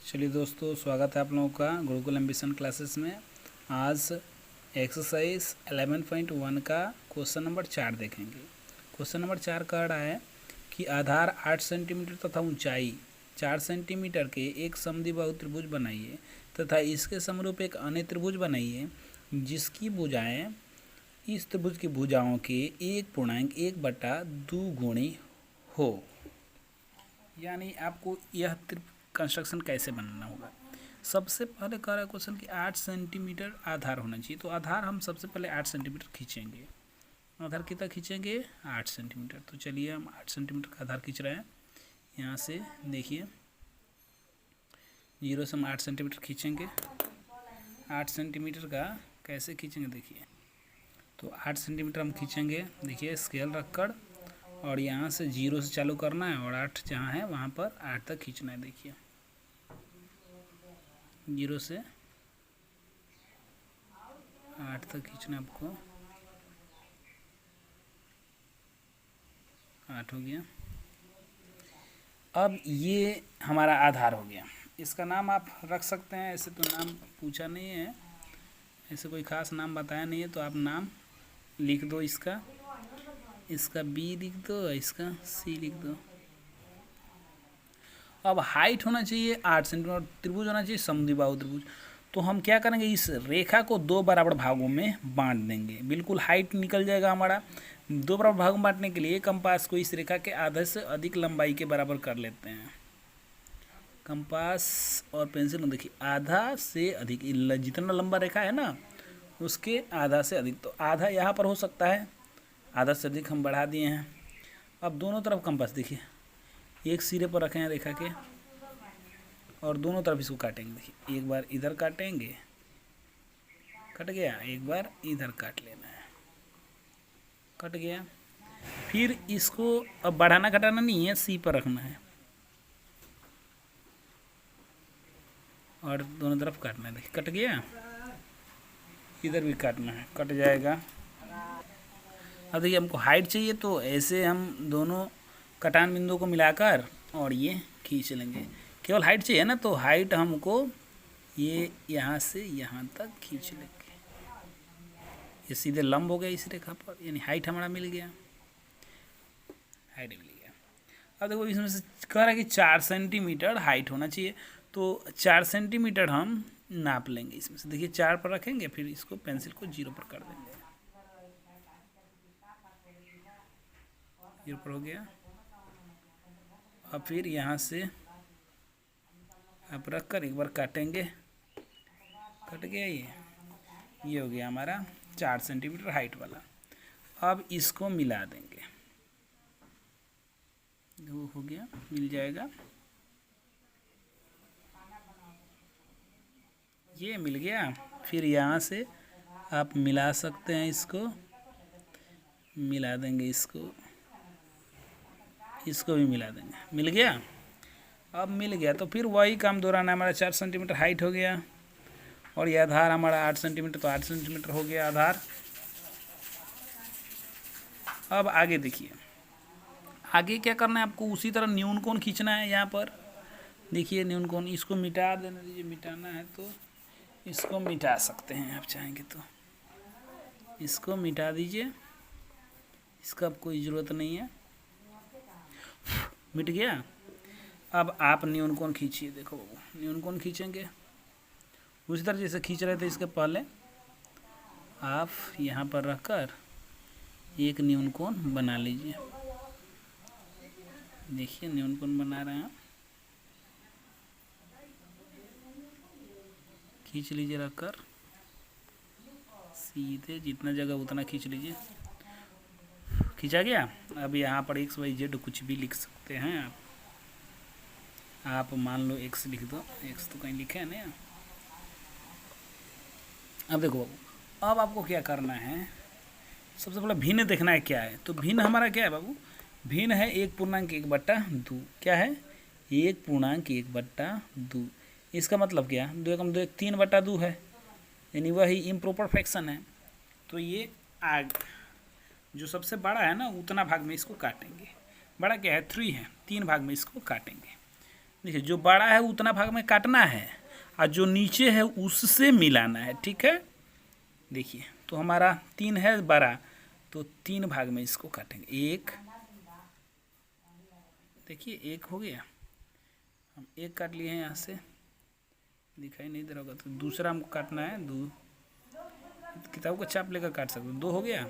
चलिए दोस्तों, स्वागत है आप लोगों का गुरुकुल एम्बिशन क्लासेस में। आज एक्सरसाइज 11.1 का क्वेश्चन नंबर 4 देखेंगे। क्वेश्चन नंबर 4 कह रहा है कि आधार 8 सेंटीमीटर तथा ऊंचाई 4 सेंटीमीटर के एक समद्विबाहु त्रिभुज बनाइए तथा इसके समरूप एक अन्य त्रिभुज बनाइए जिसकी भुजाएं इस त्रिभुज की भुजाओं के 1.1/2 गुणी हो। यानी आपको यह कंस्ट्रक्शन कैसे बनाना होगा। सबसे पहले कह रहा है क्वेश्चन कि 8 सेंटीमीटर आधार होना चाहिए, तो आधार हम सबसे पहले 8 सेंटीमीटर खींचेंगे। आधार कितना खींचेंगे? 8 सेंटीमीटर। तो चलिए हम 8 सेंटीमीटर का आधार खींच रहे हैं। यहाँ से देखिए 0 से हम 8 सेंटीमीटर खींचेंगे। 8 सेंटीमीटर का कैसे खींचेंगे देखिए। तो 8 सेंटीमीटर हम खींचेंगे, देखिए स्केल रखकर, और यहाँ से 0 से चालू करना है और 8 जहाँ है वहाँ पर 8 तक खींचना है। देखिए 0 से 8 तक खींचना आपको। 8 हो गया। अब ये हमारा आधार हो गया। इसका नाम आप रख सकते हैं, ऐसे तो नाम पूछा नहीं है, ऐसे कोई ख़ास नाम बताया नहीं है, तो आप नाम लिख दो। इसका बी लिख दो, इसका सी लिख दो। अब हाइट होना चाहिए 8 सेंटीमीटर, त्रिभुज होना चाहिए समद्विबाहु त्रिभुज। तो हम क्या करेंगे, इस रेखा को 2 बराबर भागों में बांट देंगे। बिल्कुल हाइट निकल जाएगा हमारा। 2 बराबर भागों में बांटने के लिए कंपास को इस रेखा के आधे से अधिक लंबाई के बराबर कर लेते हैं। कंपास और पेंसिल देखिए, आधा से अधिक, जितना लंबा रेखा है ना उसके आधा से अधिक। तो आधा यहाँ पर हो सकता है, आधा से अधिक हम बढ़ा दिए हैं। अब दोनों तरफ कंपास देखिए, एक सिरे पर रखे हैं रेखा के और दोनों तरफ इसको काटेंगे। देखिए एक बार इधर काटेंगे, कट गया, एक बार इधर काट लेना है, कट गया। फिर इसको अब बढ़ाना घटाना नहीं है, सी पर रखना है और दोनों तरफ काटना है। देखिए कट गया, इधर भी काटना है, कट जाएगा। अब देखिए हमको हाइट चाहिए, तो ऐसे हम दोनों कटान बिंदुओं को मिलाकर और ये खींच लेंगे। केवल हाइट चाहिए ना, तो हाइट हमको ये यहाँ से यहाँ तक खींच लेंगे। ये सीधे लंब हो गया इस रेखा पर, यानी हाइट हमारा मिल गया, हाइट मिल गया। अब देखो इसमें से कह रहा है कि 4 सेंटीमीटर हाइट होना चाहिए, तो 4 सेंटीमीटर हम नाप लेंगे इसमें से। देखिए 4 पर रखेंगे, फिर इसको पेंसिल को 0 पर कर देंगे। 0 पर हो गया। अब फिर यहाँ से आप रख कर एक बार काटेंगे, कट गया। ये हो गया हमारा 4 सेंटीमीटर हाइट वाला। अब इसको मिला देंगे, वो हो गया, मिल जाएगा, ये मिल गया। फिर यहाँ से आप मिला सकते हैं, इसको मिला देंगे, इसको भी मिला देंगे, मिल गया। अब मिल गया तो फिर वही काम दोहराना है। हमारा 4 सेंटीमीटर हाइट हो गया और ये आधार हमारा 8 सेंटीमीटर, तो 8 सेंटीमीटर हो गया आधार। अब आगे देखिए, आगे क्या करना है आपको, उसी तरह न्यून कोण खींचना है। यहाँ पर देखिए न्यून कोण, इसको मिटा देना दीजिए। मिटाना है तो इसको मिटा सकते हैं आप चाहेंगे तो, इसको मिटा दीजिए, इसका कोई ज़रूरत नहीं है, मिट गया। अब आप न्यून कोण खींचिए। देखो न्यून कोण खींचेंगे उसी तरह जैसे खींच रहे थे इसके पहले। आप यहाँ पर रखकर एक न्यून कोण बना लीजिए। देखिए न्यून कोण बना रहे हैं, खींच लीजिए रखकर सीधे, जितना जगह उतना खींच लीजिए। खींचा गया। अब यहाँ पर XYZ कुछ भी लिख सकते हैं आप मान लो x लिख दो, x तो कहीं लिखे है ना। अब देखो, अब आपको क्या करना है, सबसे पहले भिन्न देखना है क्या है। तो भिन्न हमारा क्या है बाबू, भिन्न है 1.1/2। क्या है? 1.1/2। इसका मतलब क्या, 2 एकम 2 3/2 है, यानी वही इम्प्रॉपर फ्रैक्शन है। तो ये आग जो सबसे बड़ा है ना, उतना भाग में इसको काटेंगे। बड़ा क्या है? 3 है, 3 भाग में इसको काटेंगे। देखिए जो बड़ा है उतना भाग में काटना है और जो नीचे है उससे मिलाना है, ठीक है। देखिए तो हमारा 3 है बड़ा, तो 3 भाग में इसको काटेंगे। एक, देखिए एक हो गया, हम एक काट लिए हैं यहाँ से, दिखाई नहीं दे रहा होगा, तो दूसरा हमको काटना है। किताब को चाप लेकर काट सकते हो। 2 हो गया,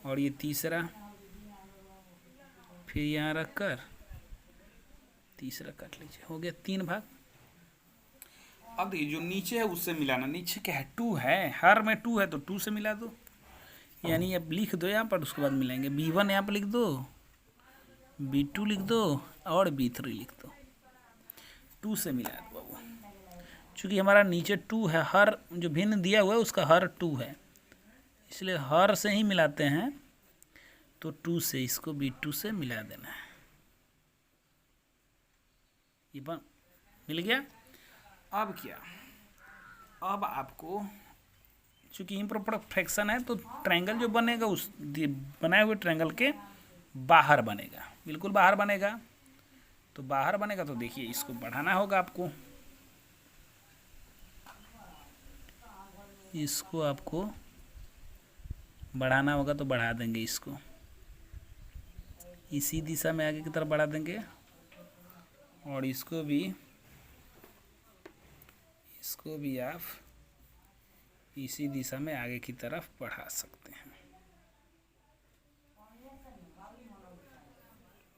और ये तीसरा, फिर यहाँ रख कर तीसरा काट लीजिए, हो गया 3 भाग। अब देखिए जो नीचे है उससे मिलाना, नीचे क्या है 2 है, हर में 2 है तो 2 से मिला दो, यानी अब लिख दो यहाँ पर, उसके बाद मिलाएंगे। B1 यहाँ पर लिख दो, B2 लिख दो और B3 लिख दो, 2 से मिला दो बाबू। चूँकि हमारा नीचे 2 है, हर जो भिन्न दिया हुआ है उसका हर 2 है, इसलिए हर से ही मिलाते हैं, तो 2 से इसको B2 से मिला देना है। ये मिल गया। अब क्या, अब आपको चूँकि इम्प्रॉपर फ्रैक्शन है तो ट्रायंगल जो बनेगा उस बनाए हुए ट्रायंगल के बाहर बनेगा, बिल्कुल बाहर बनेगा। तो बाहर बनेगा तो देखिए इसको बढ़ाना होगा आपको, इसको आपको बढ़ाना होगा, तो बढ़ा देंगे इसको, इसी दिशा में आगे की तरफ बढ़ा देंगे, और इसको भी आप इसी दिशा में आगे की तरफ बढ़ा सकते हैं,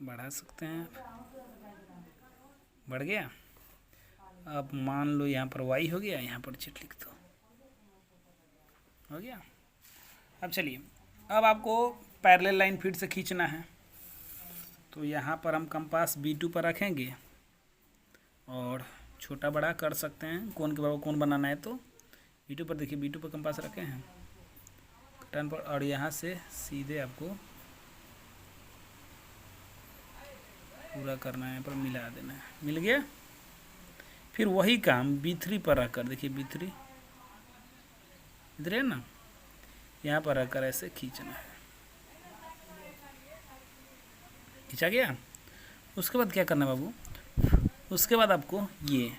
बढ़ा सकते हैं। बढ़ गया। अब मान लो यहाँ पर y हो गया, यहाँ पर z लिख दो, हो गया। अब चलिए, अब आपको पैरेलल लाइन फिर से खींचना है, तो यहाँ पर हम कंपास B2 पर रखेंगे और छोटा बड़ा कर सकते हैं, कोण के बराबर कोण बनाना है तो B2 पर, देखिए B2 पर कंपास रखे हैं टर्न पर, और यहाँ से सीधे आपको पूरा करना है, यहाँ पर मिला देना है, मिल गया। फिर वही काम B3 पर रखकर, देखिए B3 इधर है ना, यहाँ पर रखकर ऐसे खींचना है, खींचा गया। उसके बाद क्या करना है बाबू, उसके बाद आपको ये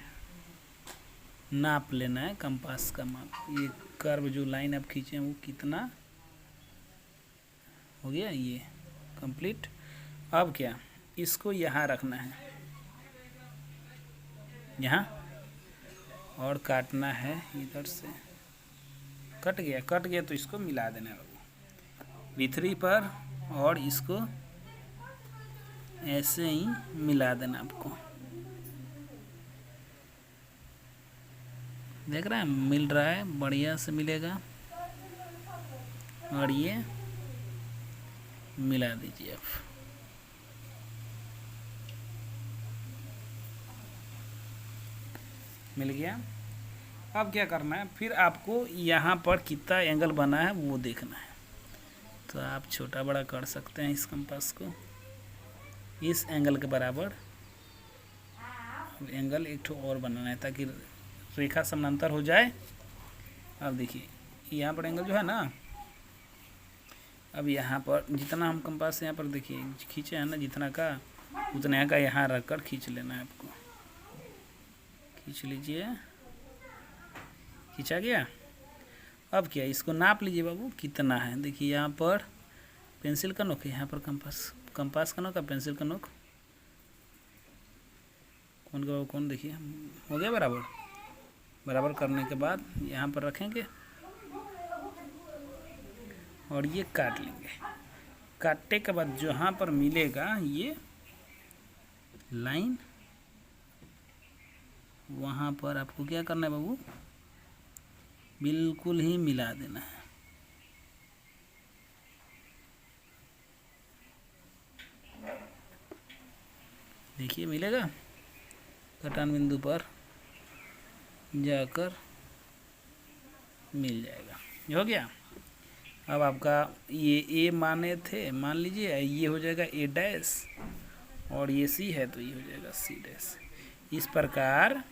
नाप लेना है, कंपास का माप, ये कर्व जो लाइन आप खींचे हैं वो कितना हो गया, ये कंप्लीट। अब क्या, इसको यहाँ रखना है, यहाँ, और काटना है इधर से, कट गया तो इसको मिला देना है बाबू B3 पर, और इसको ऐसे ही मिला देना आपको, देख रहे हैं मिल रहा है, बढ़िया से मिलेगा, और ये मिला दीजिए आप। मिल गया। अब क्या करना है, फिर आपको यहाँ पर कितना एंगल बना है वो देखना है, तो आप छोटा बड़ा कर सकते हैं इस कंपास को, इस एंगल के बराबर एंगल एक ठो और बनाना है ताकि रेखा समानांतर हो जाए। अब देखिए यहाँ पर एंगल जो है ना, अब यहाँ पर जितना हम कंपास से यहाँ पर देखिए खींचे हैं ना, जितना का उतना का यहाँ रख कर खींच लेना है आपको, खींच लीजिए, खींचा गया। अब क्या, इसको नाप लीजिए बाबू कितना है, देखिए यहाँ पर पेंसिल का नोक है, यहाँ पर कंपास का नोक है, पेंसिल का नोक, कौन का कौन, देखिए हो गया बराबर। बराबर करने के बाद यहाँ पर रखेंगे और ये काट लेंगे। काटने के बाद जहाँ पर मिलेगा ये लाइन, वहाँ पर आपको क्या करना है बाबू, बिल्कुल ही मिला देना है। देखिए मिलेगा, कटान बिंदु पर जाकर मिल जाएगा, ये हो गया। अब आपका ये ए माने थे, मान लीजिए ये हो जाएगा A डैश, और ये C है तो ये हो जाएगा C डैश। इस प्रकार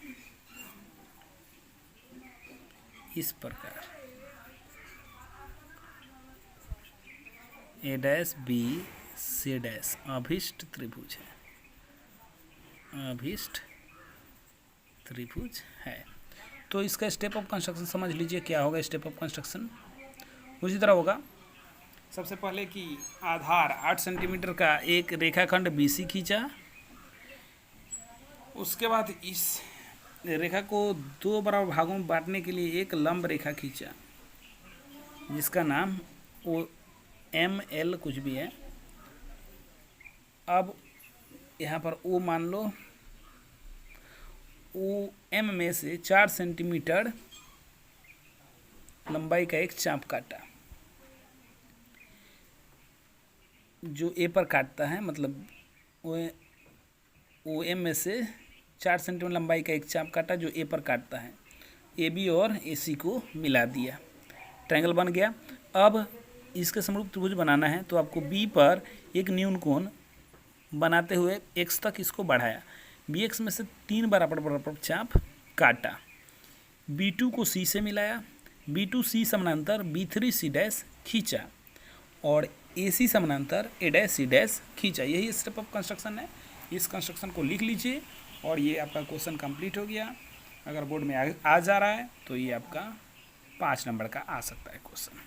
A dash B C dash अभिष्ट त्रिभुज है, अभिष्ट त्रिभुज है। तो इसका स्टेप ऑफ कंस्ट्रक्शन समझ लीजिए क्या होगा। स्टेप ऑफ कंस्ट्रक्शन उसी तरह होगा। सबसे पहले कि आधार 8 सेंटीमीटर का एक रेखाखंड BC खींचा, उसके बाद इस रेखा को 2 बराबर भागों में बांटने के लिए एक लंब रेखा खींचा जिसका नाम OML कुछ भी है। अब यहाँ पर O मान लो, OM में से 4 सेंटीमीटर लंबाई का एक चाप काटा, जो A पर काटता है, मतलब OM में से 4 सेंटीमीटर लंबाई का एक चाप काटा जो A पर काटता है। AB और AC को मिला दिया, ट्रायंगल बन गया। अब इसके समरूप त्रिभुज बनाना है तो आपको B पर एक न्यून कोण बनाते हुए X तक इसको बढ़ाया। BX में से 3 बराबर चाप काटा। B2 को C से मिलाया, B2C समानांतर B3C डैश खींचा और AC समानांतर A डैश C डैश खींचा। यही स्टेप ऑफ कंस्ट्रक्शन है। इस कंस्ट्रक्शन को लिख लीजिए और ये आपका क्वेश्चन कंप्लीट हो गया। अगर बोर्ड में आ जा रहा है तो ये आपका 5 नंबर का आ सकता है क्वेश्चन।